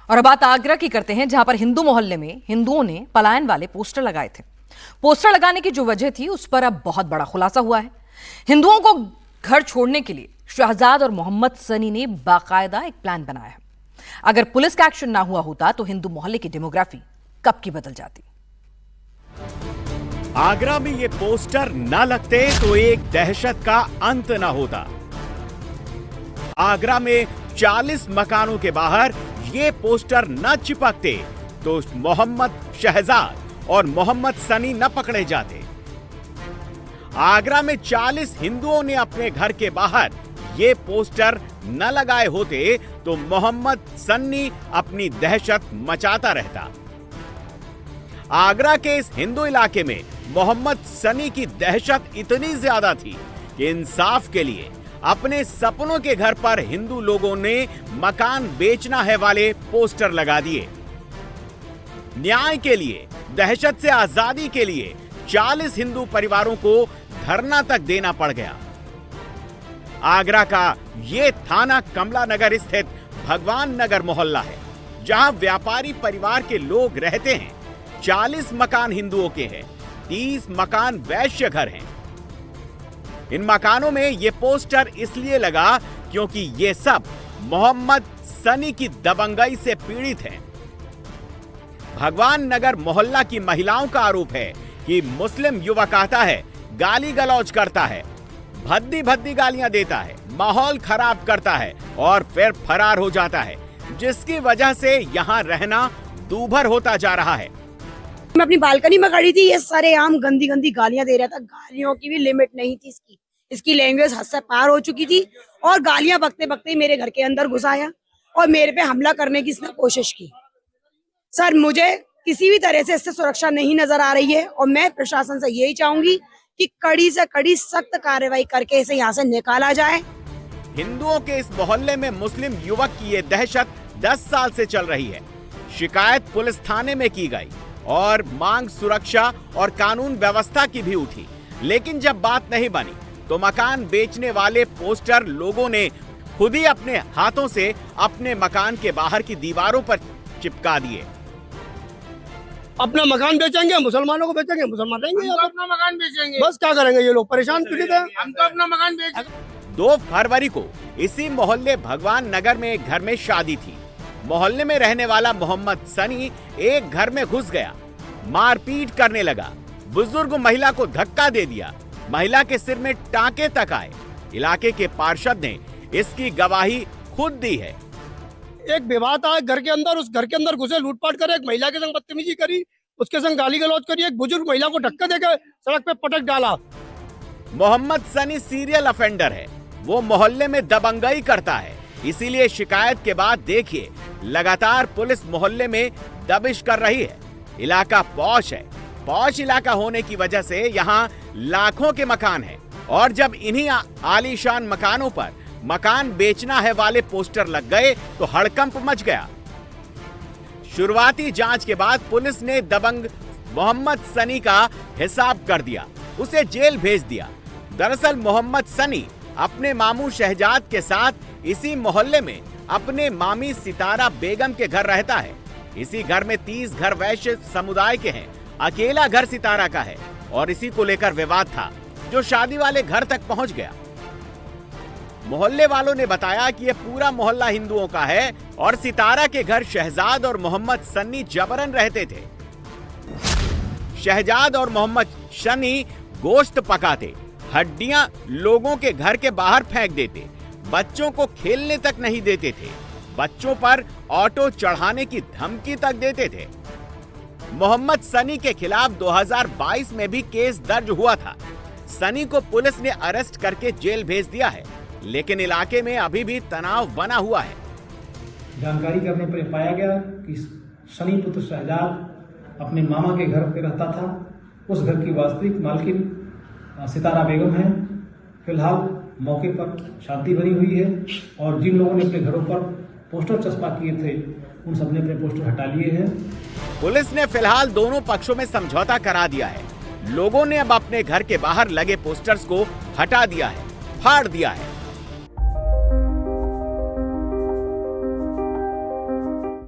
और अब बात आगरा की करते हैं, जहां पर हिंदू मोहल्ले में हिंदुओं ने पलायन वाले पोस्टर लगाए थे। पोस्टर लगाने की जो वजह थी उस पर अब बहुत बड़ा खुलासा हुआ है। हिंदुओं को घर छोड़ने के लिए शहजाद और मोहम्मद सनी ने बाकायदा एक प्लान बनाया है। अगर पुलिस का एक्शन ना हुआ होता तो हिंदू मोहल्ले की डेमोग्राफी कब की बदल जाती। आगरा में ये पोस्टर न लगते तो एक दहशत का अंत न होता। आगरा में 40 मकानों के बाहर ये पोस्टर न चिपकते तो मोहम्मद शहजाद और मोहम्मद सनी न पकड़े जाते। आगरा में 40 हिंदुओं ने अपने घर के बाहर ये पोस्टर न लगाए होते तो मोहम्मद सन्नी अपनी दहशत मचाता रहता। आगरा के इस हिंदू इलाके में मोहम्मद सनी की दहशत इतनी ज्यादा थी कि इंसाफ के लिए अपने सपनों के घर पर हिंदू लोगों ने मकान बेचना है वाले पोस्टर लगा दिए। न्याय के लिए, दहशत से आजादी के लिए 40 हिंदू परिवारों को धरना तक देना पड़ गया। आगरा का ये थाना कमला नगर स्थित भगवान नगर मोहल्ला है, जहां व्यापारी परिवार के लोग रहते हैं। 40 मकान हिंदुओं के हैं, 30 मकान वैश्य घर हैं। इन मकानों में ये पोस्टर इसलिए लगा क्योंकि ये सब मोहम्मद सनी की दबंगई से पीड़ित हैं। भगवान नगर मोहल्ला की महिलाओं का आरोप है कि मुस्लिम युवक आता है, गाली गलौज करता है, भद्दी भद्दी गालियां देता है, माहौल खराब करता है और फिर फरार हो जाता है, जिसकी वजह से यहां रहना दूभर होता जा रहा है। मैं अपनी बालकनी में खड़ी थी, ये सरेआम गंदी गंदी गालियां दे रहा था। गालियों की भी लिमिट नहीं थी इसकी लैंग्वेज हद से पार हो चुकी थी और गालियां बकते बकते मेरे घर के अंदर घुस आया और मेरे पे हमला करने की इसने कोशिश की। सर, मुझे किसी भी तरह से इससे सुरक्षा नहीं नजर आ रही है और मैं प्रशासन से यही चाहूंगी कि कड़ी से कड़ी सख्त कार्रवाई करके इसे यहाँ से निकाला जाए। हिंदुओं के इस मोहल्ले में मुस्लिम युवक की ये दहशत 10 साल से चल रही है। शिकायत पुलिस थाने में की गई और मांग सुरक्षा और कानून व्यवस्था की भी उठी, लेकिन जब बात नहीं बनी तो मकान बेचने वाले पोस्टर लोगों ने खुद ही अपने हाथों से अपने मकान के बाहर की दीवारों पर चिपका दिए। अपना मकान बेचेंगे, मुसलमानों को बेचेंगे, मुसलमान रहेंगे, हम तो अपना मकान बेचेंगे। बस क्या करेंगे, ये लोग परेशान पीड़ित हैं। हम तो अपना मकान बेचेंगे। 2 फरवरी को इसी मोहल्ले भगवान नगर में एक घर में शादी थी। मोहल्ले में रहने वाला मोहम्मद सनी एक घर में घुस गया, मारपीट करने लगा, बुजुर्ग महिला को धक्का दे दिया, महिला के सिर में टांके तक आए। इलाके के पार्षद ने इसकी गवाही खुद दी है। एक विवाह था घर के अंदर, उस घर के अंदर घुसे, लूटपाट करे, एक महिला के संग बदतमीजी करी, उसके संग गाली गलौज करी, एक बुजुर्ग महिला को धक्का देकर सड़क पे पटक डाला। मोहम्मद सनी सीरियल ऑफेंडर है, वो मोहल्ले में दबंगई करता है। इसीलिए शिकायत के बाद देखिए लगातार पुलिस मोहल्ले में दबिश कर रही है। इलाका पॉश है, पॉश इलाका होने की वजह से यहाँ लाखों के मकान हैं और जब इन्हीं आलीशान मकानों पर मकान बेचना है वाले पोस्टर लग गए तो हड़कंप मच गया। शुरुआती जांच के बाद पुलिस ने दबंग मोहम्मद सनी का हिसाब कर दिया, उसे जेल भेज दिया। दरअसल मोहम्मद सनी अपने मामू शहजाद के साथ इसी मोहल्ले में अपने मामी सितारा बेगम के घर रहता है। इसी घर में 30 घर वैश्य समुदाय के हैं, अकेला घर सितारा का है और इसी को लेकर विवाद था जो शादी वाले घर तक पहुंच गया। मोहल्ले वालों ने बताया कि यह पूरा मोहल्ला हिंदुओं का है और सितारा के घर शहजाद और मोहम्मद सन्नी जबरन रहते थे। शहजाद और मोहम्मद सन्नी गोश्त पकाते, हड्डियां लोगों के घर के बाहर फेंक देते, बच्चों को खेलने तक नहीं देते थे, बच्चों पर ऑटो चढ़ाने की धमकी तक देते थे। मोहम्मद सनी के खिलाफ 2022 में भी केस दर्ज हुआ था। सनी को पुलिस ने अरेस्ट करके जेल भेज दिया है, लेकिन इलाके में अभी भी तनाव बना हुआ है। जानकारी करने पर पाया गया कि सनी पुत्र शहजाद अपने मामा के घर पे रहता था। उस घर की वास्तविक मालकिन सितारा बेगम है। फिलहाल मौके पर शांति बनी हुई है और जिन लोगों ने अपने घरों पर पोस्टर चस्पा किए थे उन सबने अपने पोस्टर हटा लिए हैं। पुलिस ने फिलहाल दोनों पक्षों में समझौता करा दिया है। लोगों ने अब अपने घर के बाहर लगे पोस्टर्स को हटा दिया है, फाड़ दिया है।